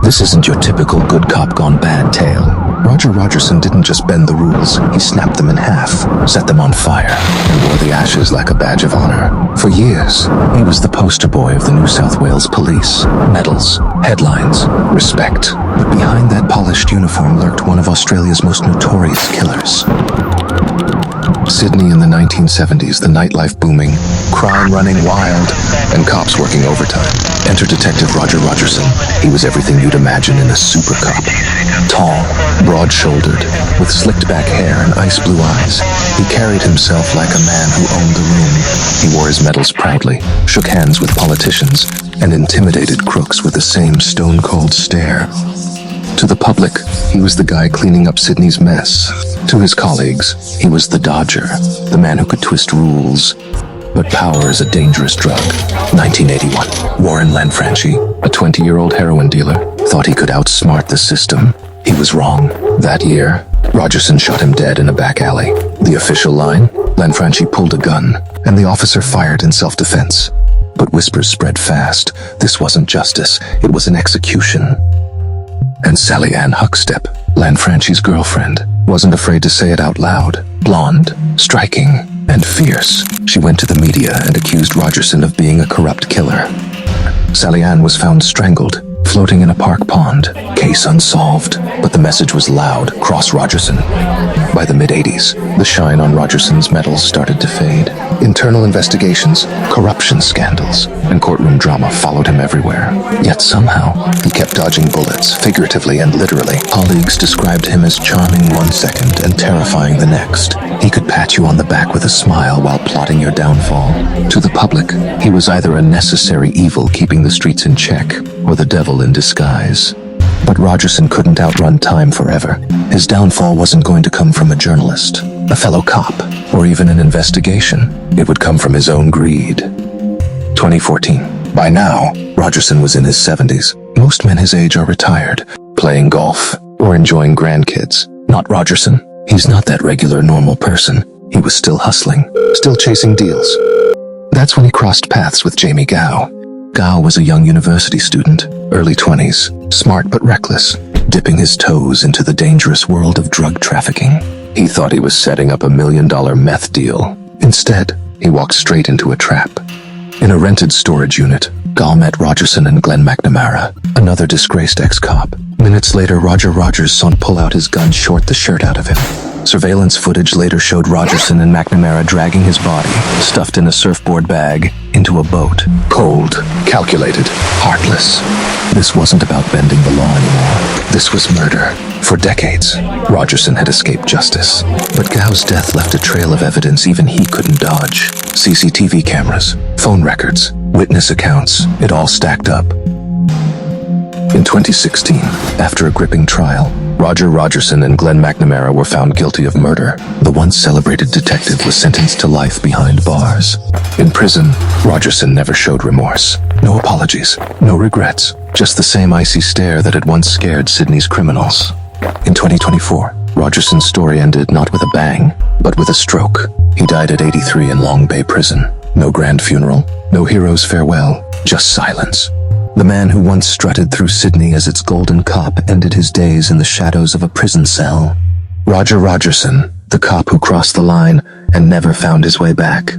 This isn't your typical good cop gone bad tale. Roger Rogerson didn't just bend the rules, he snapped them in half, set them on fire, and wore the ashes like a badge of honor. For years, he was the poster boy of the New South Wales police. Medals, headlines, respect. But behind that polished uniform lurked one of Australia's most notorious killers. Sydney in the 1970s, the nightlife booming, crime running wild, and cops working overtime. Enter Detective Roger Rogerson. He was everything you'd imagine in a super cop. Tall, broad-shouldered, with slicked-back hair and ice-blue eyes, he carried himself like a man who owned the room. He wore his medals proudly, shook hands with politicians, and intimidated crooks with the same stone-cold stare. To the public, he was the guy cleaning up Sydney's mess. To his colleagues, he was the dodger, the man who could twist rules. But power is a dangerous drug. 1981. Warren Lanfranchi, a 20-year-old heroin dealer, thought he could outsmart the system. He was wrong. That year, Rogerson shot him dead in a back alley. The official line? Lanfranchi pulled a gun, and the officer fired in self-defense. But whispers spread fast. This wasn't justice. It was an execution. And Sally Ann Huckstep, Lanfranchi's girlfriend, wasn't afraid to say it out loud. Blonde, striking, and fierce, she went to the media and accused Rogerson of being a corrupt killer. Sally Ann was found strangled, floating in a park pond. Case unsolved, but the message was loud, cross Rogerson. By the mid-80s, the shine on Rogerson's medals started to fade. Internal investigations, corruption scandals, and courtroom drama followed him everywhere. Yet somehow, he kept dodging bullets, figuratively and literally. Colleagues described him as charming one second and terrifying the next. He could pat you on the back with a smile while plotting your downfall. To the public, he was either a necessary evil keeping the streets in check, or the devil in disguise. But Rogerson couldn't outrun time forever. His downfall wasn't going to come from a journalist, a fellow cop, or even an investigation. It would come from his own greed. 2014. By now, Rogerson was in his 70s. Most men his age are retired, playing golf, or enjoying grandkids. Not Rogerson. He's not that regular, normal person. He was still hustling, still chasing deals. That's when he crossed paths with Jamie Gow. Gow was a young university student, early 20s, smart but reckless, dipping his toes into the dangerous world of drug trafficking. He thought he was setting up $1 million meth deal. Instead, he walked straight into a trap. In a rented storage unit, Gow met Rogerson and Glenn McNamara, another disgraced ex-cop. Minutes later, Roger Rogerson pulled out his gun, short the shirt out of him. Surveillance footage later showed Rogerson and McNamara dragging his body, stuffed in a surfboard bag, into a boat. Cold, calculated, heartless. This wasn't about bending the law anymore. This was murder. For decades, Rogerson had escaped justice. But Gow's death left a trail of evidence even he couldn't dodge. CCTV cameras, phone records, witness accounts, it all stacked up. In 2016, after a gripping trial, Roger Rogerson and Glenn McNamara were found guilty of murder. The once celebrated detective was sentenced to life behind bars. In prison, Rogerson never showed remorse. No apologies, no regrets, just the same icy stare that had once scared Sydney's criminals. In 2024, Rogerson's story ended not with a bang, but with a stroke. He died at 83 in Long Bay Prison. No grand funeral, no hero's farewell, just silence. The man who once strutted through Sydney as its golden cop ended his days in the shadows of a prison cell. Roger Rogerson, the cop who crossed the line and never found his way back.